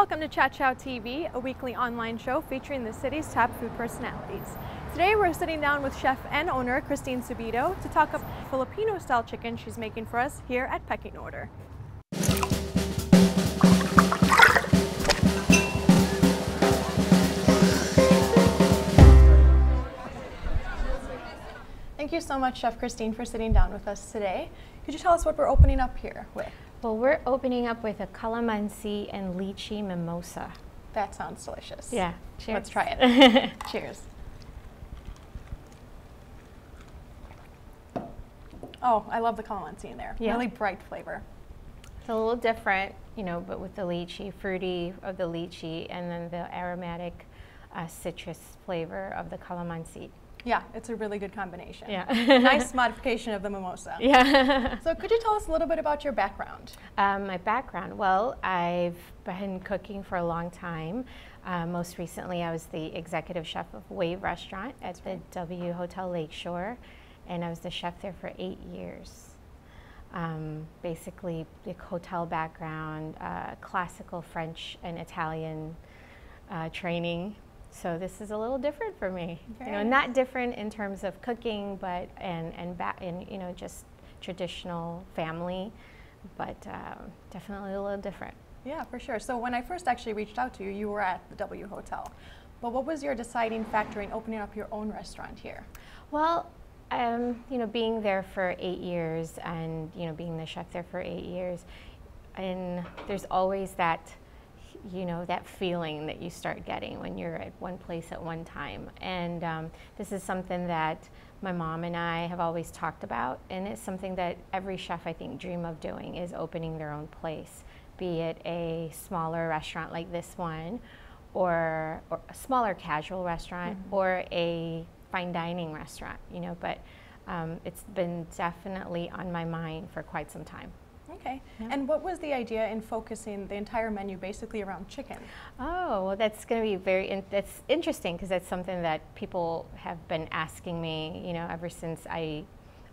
Welcome to Chat Chow TV, a weekly online show featuring the city's top food personalities. Today we're sitting down with chef and owner Kristine Subido to talk about Filipino-style chicken she's making for us here at Pecking Order. Thank you so much, Chef Kristine, for sitting down with us today. Could you tell us what we're opening up here with? Well, we're opening up with a calamansi and lychee mimosa. That sounds delicious. Yeah, cheers. Let's try it. Cheers. Oh, I love the calamansi in there. Yeah. Really bright flavor. It's a little different, but with the lychee, fruity of the lychee, and then the aromatic citrus flavor of the calamansi. Yeah, it's a really good combination. Yeah. Nice modification of the mimosa. Yeah. So could you tell us a little bit about your background? My background, well, I've been cooking for a long time. Most recently, I was the executive chef of Wave Restaurant at the W Hotel Lakeshore, and I was the chef there for 8 years. Basically, the hotel background, classical French and Italian training. So this is a little different for me. Not different in terms of cooking, but and just traditional family, but definitely a little different. Yeah, for sure. So when I first actually reached out to you, you were at the W Hotel. But what was your deciding factor in opening up your own restaurant here? Well, being there for 8 years, and being the chef there for 8 years, and there's always that that feeling that you start getting when you're at one place at one time. And this is something that my mom and I have always talked about, and it's something that every chef, I think, dream of doing, is opening their own place, be it a smaller restaurant like this one, or a smaller casual restaurant, or a fine dining restaurant, but it's been definitely on my mind for quite some time. Okay. Yeah. And what was the idea in focusing the entire menu basically around chicken? Oh, well, that's going to be that's interesting, because that's something that people have been asking me, ever since I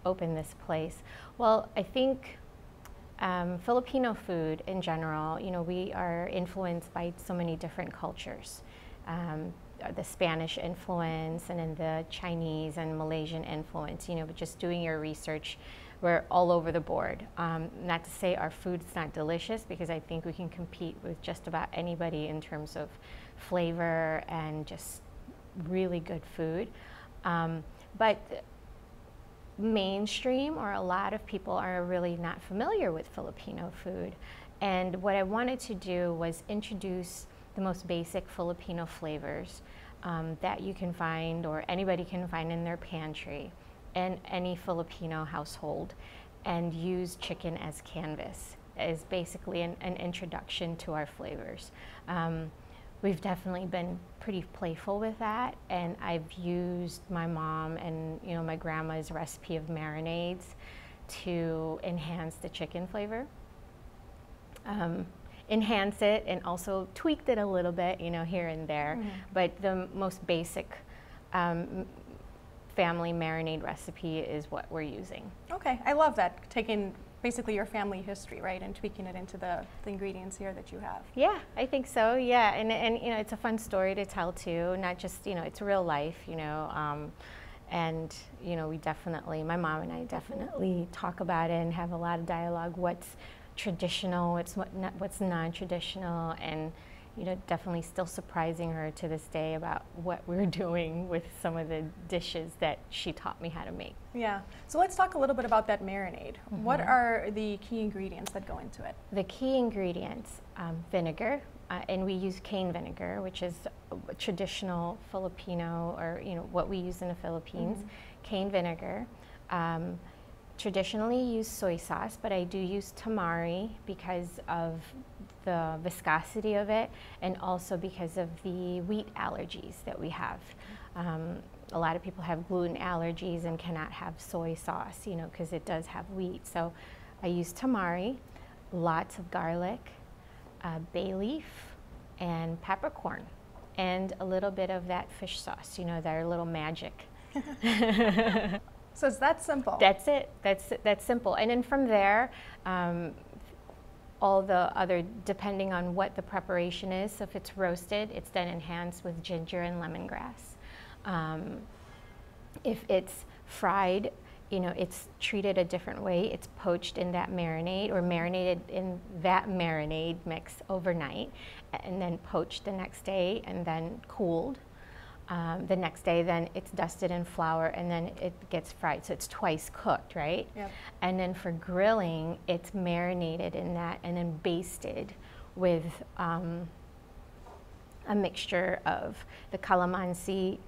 opened this place. Well, I think Filipino food in general, we are influenced by so many different cultures. The Spanish influence, and then the Chinese and Malaysian influence, but just doing your research, we're all over the board. Not to say our food's not delicious, because I think we can compete with just about anybody in terms of flavor and just really good food. But mainstream, or a lot of people, are really not familiar with Filipino food. And what I wanted to do was introduce the most basic Filipino flavors that you can find, or anybody can find in their pantry, in any Filipino household, and use chicken as canvas, as basically an introduction to our flavors. We've definitely been pretty playful with that, and I've used my mom and my grandma's recipe of marinades to enhance the chicken flavor. Enhance it, and also tweaked it a little bit, here and there. But the most basic family marinade recipe is what we're using. Okay, I love that, taking basically your family history, right, and tweaking it into the ingredients here that you have. Yeah, I think so, yeah, and it's a fun story to tell too, not just, it's real life, and we definitely, my mom and I definitely talk about it and have a lot of dialogue, what's traditional, what's non-traditional, and definitely still surprising her to this day about what we're doing with some of the dishes that she taught me how to make. Yeah. So let's talk a little bit about that marinade. What are the key ingredients that go into it? The key ingredients, vinegar, and we use cane vinegar, which is traditional Filipino, or what we use in the Philippines. Cane vinegar. Traditionally use soy sauce, but I do use tamari because of the viscosity of it, and also because of the wheat allergies that we have. A lot of people have gluten allergies and cannot have soy sauce, because it does have wheat. So I use tamari, lots of garlic, bay leaf, and peppercorn, and a little bit of that fish sauce, their little magic. So it's that simple. That's it. That's simple. And then from there, all the other, depending on what the preparation is. So if it's roasted, it's then enhanced with ginger and lemongrass. If it's fried, you know, it's treated a different way. It's poached in that marinade or marinated in that marinade mix overnight and then poached the next day and then cooled. The next day, then it's dusted in flour and then it gets fried. So it's twice cooked, right? Yep. And then for grilling, it's marinated in that and then basted with a mixture of the calamansi,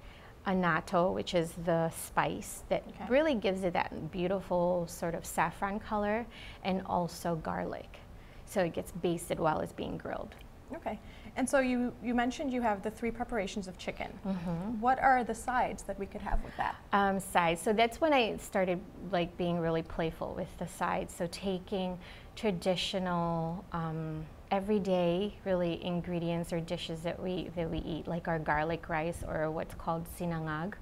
annatto, which is the spice that really gives it that beautiful sort of saffron color, and also garlic. So it gets basted while it's being grilled. Okay. And so you mentioned you have the 3 preparations of chicken. Mm-hmm. What are the sides that we could have with that? Sides. So that's when I started like being really playful with the sides. So taking traditional, everyday really ingredients or dishes that we eat, like our garlic rice or what's called sinangag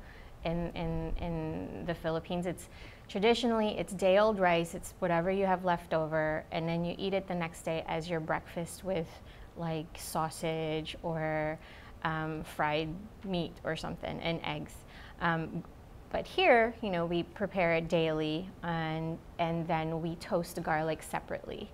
in the Philippines. It's traditionally, it's day-old rice. It's whatever you have left over, and then you eat it the next day as your breakfast with like sausage or fried meat or something, and eggs. But here, you know, we prepare it daily, and then we toast garlic separately,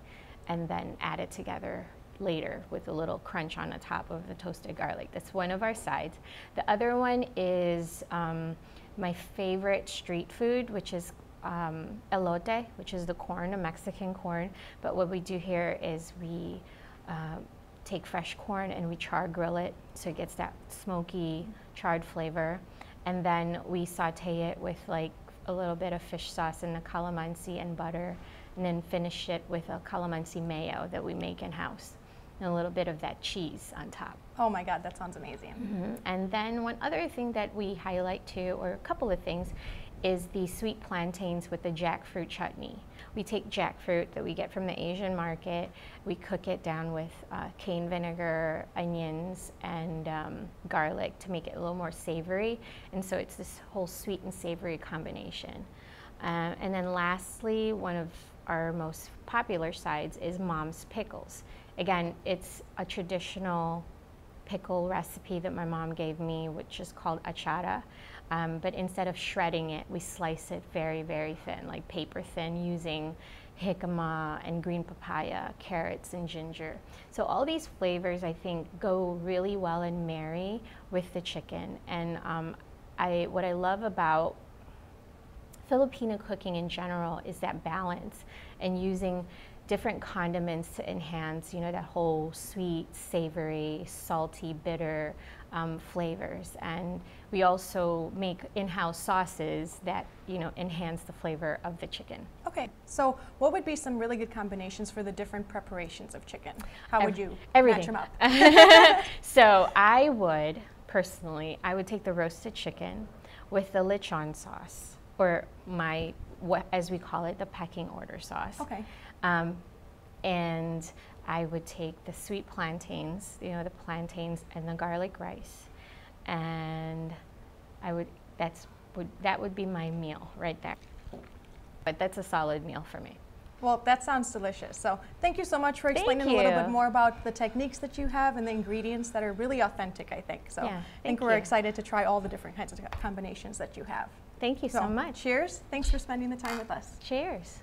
and then add it together later with a little crunch on the top of the toasted garlic. That's one of our sides. The other one is my favorite street food, which is elote, which is the corn, a Mexican corn. But what we do here is we take fresh corn and we char grill it so it gets that smoky charred flavor, and then we saute it with like a little bit of fish sauce and the calamansi and butter, and then finish it with a calamansi mayo that we make in-house and a little bit of that cheese on top. Oh my God, that sounds amazing. Mm-hmm. And then one other thing that we highlight too, or a couple of things, is the sweet plantains with the jackfruit chutney. We take jackfruit that we get from the Asian market, we cook it down with cane vinegar, onions, and garlic to make it a little more savory. And so it's this whole sweet and savory combination. And then lastly, one of our most popular sides is Mom's Pickles. Again, it's a traditional pickle recipe that my mom gave me, which is called achara. But instead of shredding it, we slice it very, very thin, like paper thin, using jicama and green papaya, carrots and ginger. So all these flavors, I think, go really well and marry with the chicken. And what I love about Filipino cooking in general is that balance and using different condiments to enhance, you know, that whole sweet, savory, salty, bitter flavors. And we also make in-house sauces that, you know, enhance the flavor of the chicken. Okay, so what would be some really good combinations for the different preparations of chicken? How would you everything. match them up? So I would, personally, I would take the roasted chicken with the lechon sauce, or as we call it, the pecking order sauce. Okay. And I would take the sweet plantains, you know, the plantains and the garlic rice, and that would be my meal right there. But that's a solid meal for me. Well, that sounds delicious. So thank you so much for explaining a little bit more about the techniques that you have and the ingredients that are really authentic, I think. So yeah, I think we're excited to try all the different kinds of combinations that you have. Thank you so much. Cheers. Thanks for spending the time with us. Cheers.